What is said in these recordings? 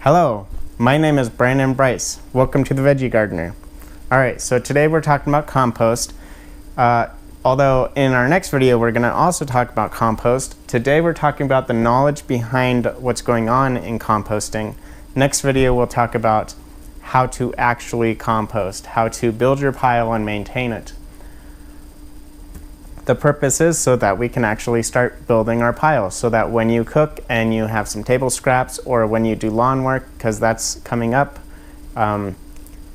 Hello, my name is Branden Bryce. Welcome to the Veggie Gardener. Alright, so today we're talking about compost. Although in our next video we're going to also talk about compost. Today we're talking about the knowledge behind what's going on in composting. Next video we'll talk about how to actually compost, how to build your pile and maintain it. The purpose is so that we can actually start building our pile, so that when you cook and you have some table scraps, or when you do lawn work, because that's coming up,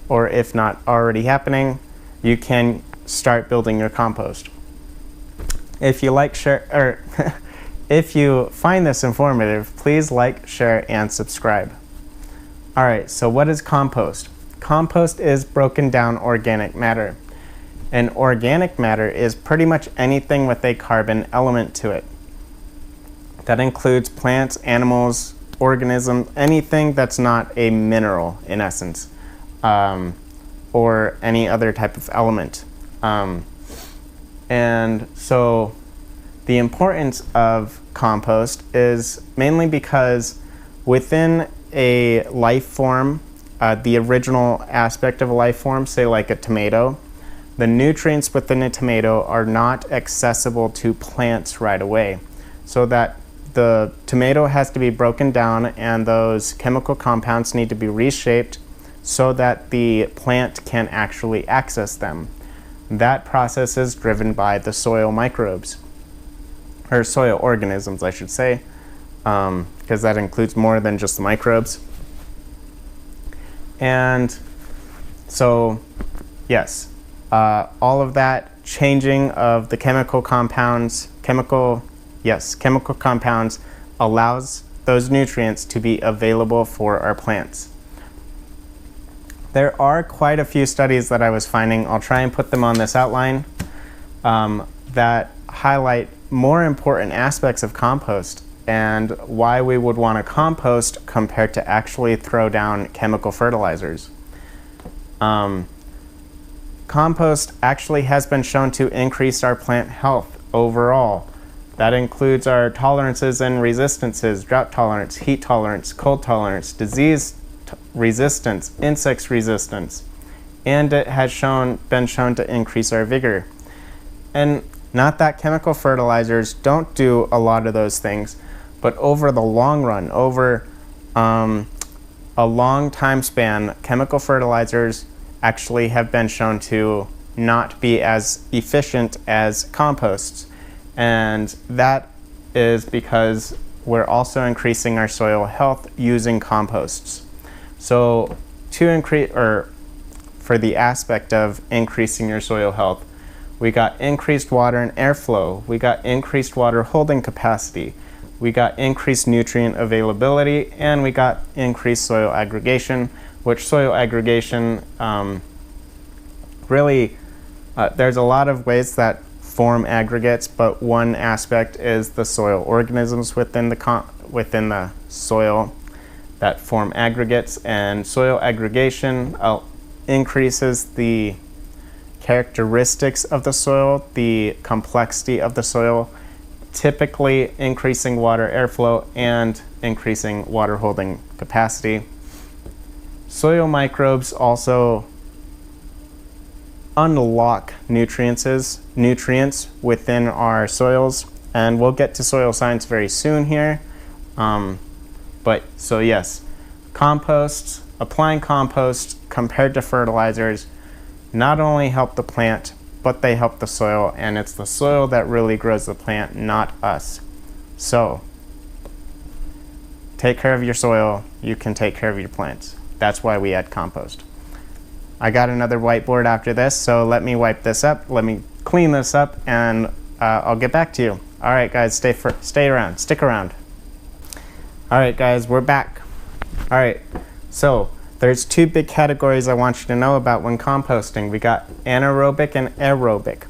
or if not already happening, you can start building your compost. If you like, share, or if you find this informative, please like, share, and subscribe. Alright, so what is compost? Compost is broken down organic matter. And organic matter is pretty much anything with a carbon element to it. That includes plants, animals, organisms, anything that's not a mineral in essence, or any other type of element. And so the importance of compost is mainly because within a life form, the original aspect of a life form, say like a tomato, the nutrients within a tomato are not accessible to plants right away. So that the tomato has to be broken down and those chemical compounds need to be reshaped so that the plant can actually access them. That process is driven by the soil microbes, or soil organisms I should say, because that includes more than just the microbes. And so, yes. All of that changing of the chemical compounds allows those nutrients to be available for our plants. There are quite a few studies that I was finding, I'll try and put them on this outline, that highlight more important aspects of compost and why we would want to compost compared to actually throw down chemical fertilizers. Compost actually has been shown to increase our plant health overall. That includes our tolerances and resistances, drought tolerance, heat tolerance, cold tolerance, disease resistance, insect resistance, and it has been shown to increase our vigor. And not that chemical fertilizers don't do a lot of those things, but over the long run, over a long time span, chemical fertilizers actually have been shown to not be as efficient as composts. And that is because we're also increasing our soil health using composts. So to increase, or for the aspect of increasing your soil health, we got increased water and airflow, we got increased water holding capacity, we got increased nutrient availability, and we got increased soil aggregation, which soil aggregation really, there's a lot of ways that form aggregates, but one aspect is the soil organisms within the soil that form aggregates, and soil aggregation increases the characteristics of the soil, the complexity of the soil, typically increasing water airflow and increasing water holding capacity. Soil microbes also unlock nutrients within our soils, and we'll get to soil science very soon here. But so yes, applying compost compared to fertilizers not only help the plant, but they help the soil, and it's the soil that really grows the plant, not us. So take care of your soil, you can take care of your plants. That's why we add compost. I got another whiteboard after this, so let me wipe this up, let me clean this up, and I'll get back to you. All right, guys, stick around. All right, guys, we're back. All right, so there's two big categories I want you to know about when composting. We got anaerobic and aerobic.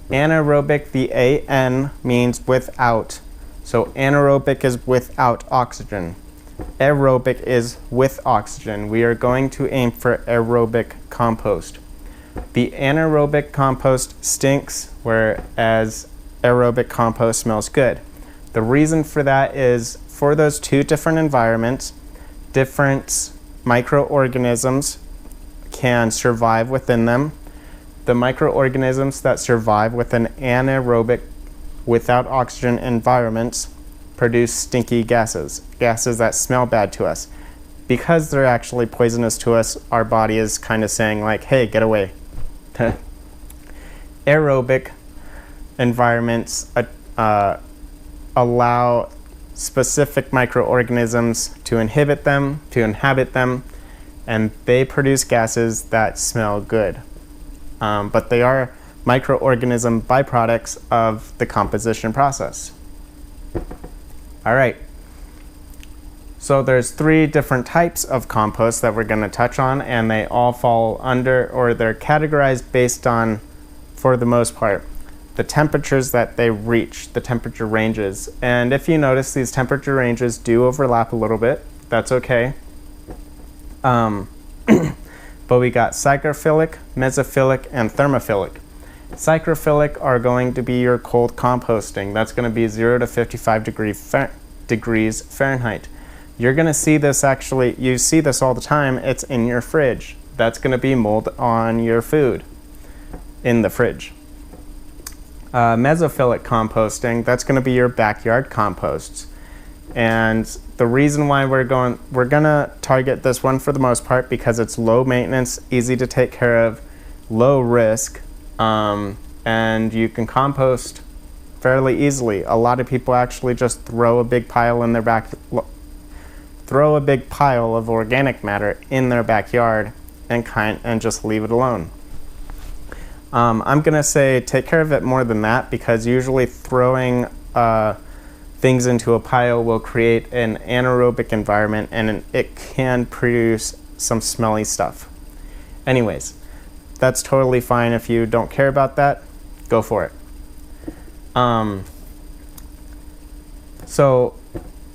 Anaerobic, the AN means without. So anaerobic is without oxygen. Aerobic is with oxygen. We are going to aim for aerobic compost. The anaerobic compost stinks, whereas aerobic compost smells good. The reason for that is for those two different environments, different microorganisms can survive within them. The microorganisms that survive within anaerobic, without oxygen environments, produce stinky gases that smell bad to us. Because they're actually poisonous to us, our body is kind of saying like, hey, get away. Aerobic environments allow specific microorganisms to inhabit them, and they produce gases that smell good. But they are microorganism byproducts of the composition process. All right. So there's 3 different types of compost that we're going to touch on, and they all fall under, or they're categorized based on, for the most part, the temperatures that they reach, the temperature ranges. And if you notice, these temperature ranges do overlap a little bit. That's okay. But we got psychrophilic, mesophilic, and thermophilic. Psychrophilic are going to be your cold composting. That's going to be 0 to 55 degrees Fahrenheit. You're going to see this actually, you see this all the time, it's in your fridge. That's going to be mold on your food in the fridge. Mesophilic composting, that's going to be your backyard composts. And the reason why we're going to target this one for the most part because it's low maintenance, easy to take care of, low risk, and you can compost fairly easily. A lot of people actually just throw a big pile in their throw a big pile of organic matter in their backyard and just leave it alone. I'm gonna say take care of it more than that, because usually throwing things into a pile will create an anaerobic environment, and it can produce some smelly stuff. Anyways, that's totally fine. If you don't care about that, go for it. So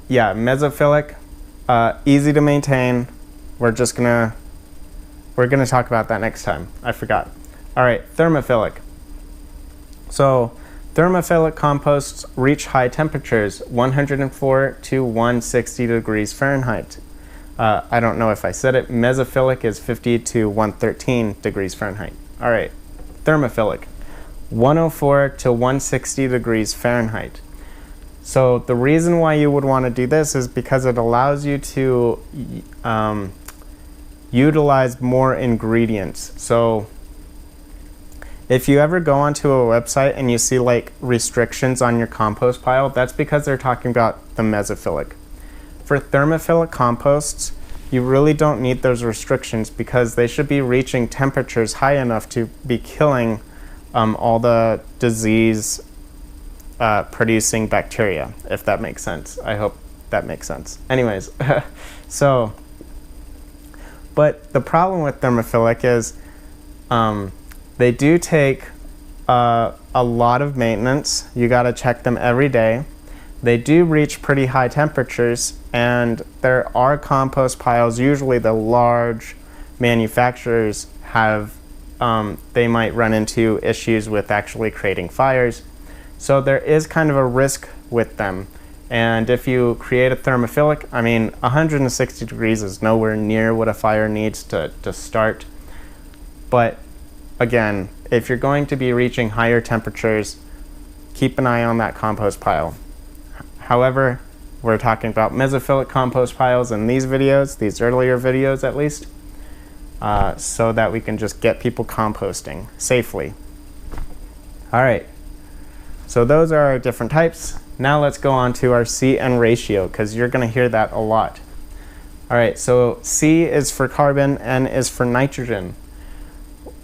yeah, mesophilic, easy to maintain. We're gonna talk about that next time. I forgot. All right, thermophilic. So thermophilic composts reach high temperatures, 104 to 160 degrees Fahrenheit. I don't know if I said it. Mesophilic is 50 to 113 degrees Fahrenheit. All right, thermophilic, 104 to 160 degrees Fahrenheit. So the reason why you would want to do this is because it allows you to utilize more ingredients. So if you ever go onto a website and you see like restrictions on your compost pile, that's because they're talking about the mesophilic. For thermophilic composts, you really don't need those restrictions because they should be reaching temperatures high enough to be killing all the disease producing bacteria, if that makes sense. I hope that makes sense. Anyways, but the problem with thermophilic is they do take a lot of maintenance. You got to check them every day. They do reach pretty high temperatures, and there are compost piles. Usually the large manufacturers have, they might run into issues with actually creating fires. So there is kind of a risk with them. And if you create a thermophilic, I mean, 160 degrees is nowhere near what a fire needs to start. But again, if you're going to be reaching higher temperatures, keep an eye on that compost pile. However, we're talking about mesophilic compost piles in these videos, these earlier videos at least, so that we can just get people composting safely. All right, so those are our different types. Now let's go on to our C/N ratio, because you're going to hear that a lot. All right, so C is for carbon, N is for nitrogen.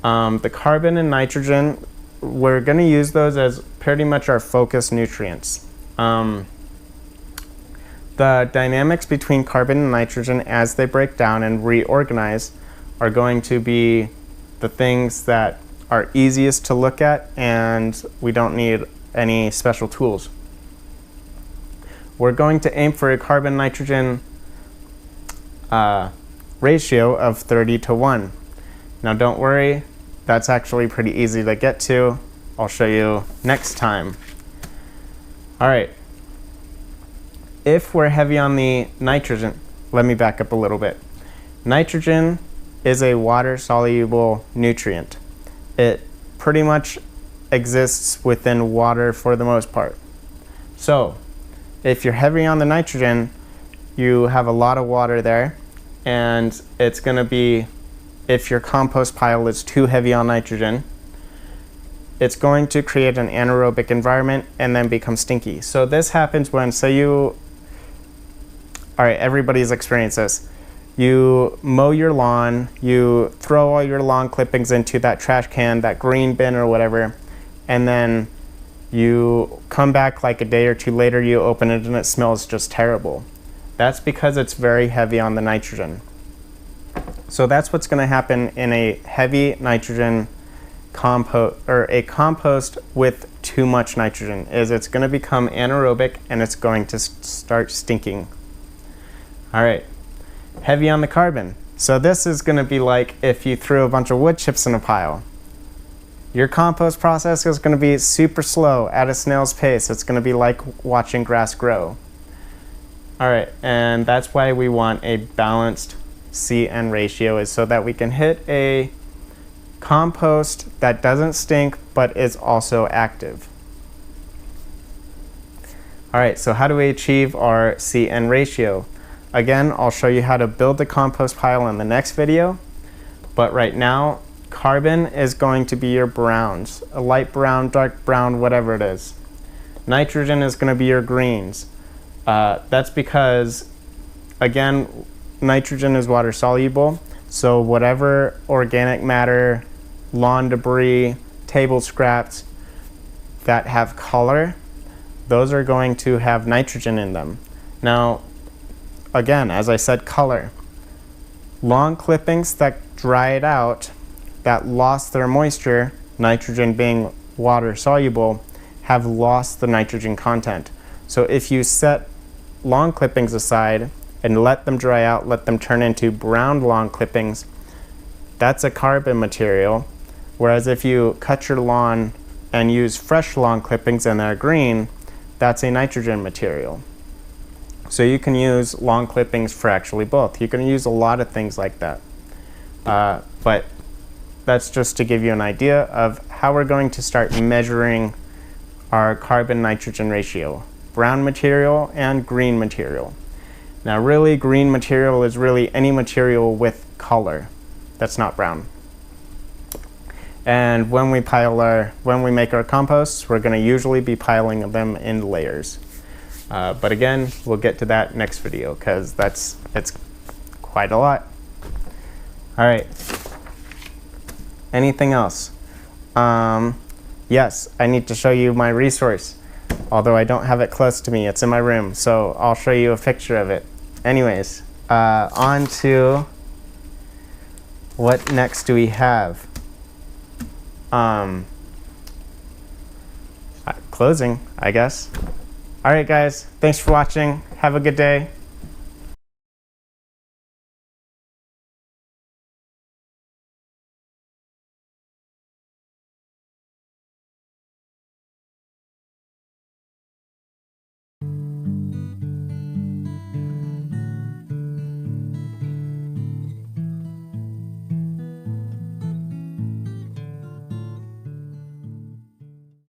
The carbon and nitrogen, we're going to use those as pretty much our focus nutrients. The dynamics between carbon and nitrogen as they break down and reorganize are going to be the things that are easiest to look at, and we don't need any special tools. We're going to aim for a carbon-nitrogen ratio of 30 to 1. Now don't worry, that's actually pretty easy to get to. I'll show you next time. All right. If we're heavy on the nitrogen, let me back up a little bit. Nitrogen is a water-soluble nutrient. It pretty much exists within water for the most part. So, if you're heavy on the nitrogen, you have a lot of water there, and it's going to be, if your compost pile is too heavy on nitrogen, it's going to create an anaerobic environment and then become stinky. So this happens when, everybody's experienced this. You mow your lawn, you throw all your lawn clippings into that trash can, that green bin or whatever, and then you come back like a day or two later, you open it and it smells just terrible. That's because it's very heavy on the nitrogen. So that's what's going to happen in a heavy nitrogen compost, or a compost with too much nitrogen, is it's going to become anaerobic and it's going to start stinking. All right, heavy on the carbon. So this is going to be like if you threw a bunch of wood chips in a pile. Your compost process is going to be super slow, at a snail's pace. It's going to be like watching grass grow. All right, and that's why we want a balanced C/N ratio, is so that we can hit a compost that doesn't stink but is also active. All right, so how do we achieve our C/N ratio? Again, I'll show you how to build the compost pile in the next video, but right now, carbon is going to be your browns, a light brown, dark brown, whatever it is. Nitrogen is going to be your greens. That's because, again, nitrogen is water soluble, so whatever organic matter, lawn debris, table scraps that have color, those are going to have nitrogen in them. Now, again, as I said, color. Lawn clippings that dried out, that lost their moisture, nitrogen being water soluble, have lost the nitrogen content. So if you set lawn clippings aside and let them dry out, let them turn into brown lawn clippings, that's a carbon material. Whereas if you cut your lawn and use fresh lawn clippings and they're green, that's a nitrogen material. So you can use lawn clippings for actually both. You can use a lot of things like that. But that's just to give you an idea of how we're going to start measuring our carbon-nitrogen ratio. Brown material and green material. Now really, green material is really any material with color that's not brown. And when we make our composts, we're going to usually be piling them in layers. But again, we'll get to that next video because it's quite a lot. All right. Anything else? Yes, I need to show you my resource. Although I don't have it close to me, it's in my room, so I'll show you a picture of it. Anyways, on to what next do we have? Closing, I guess. All right, guys, thanks for watching. Have a good day.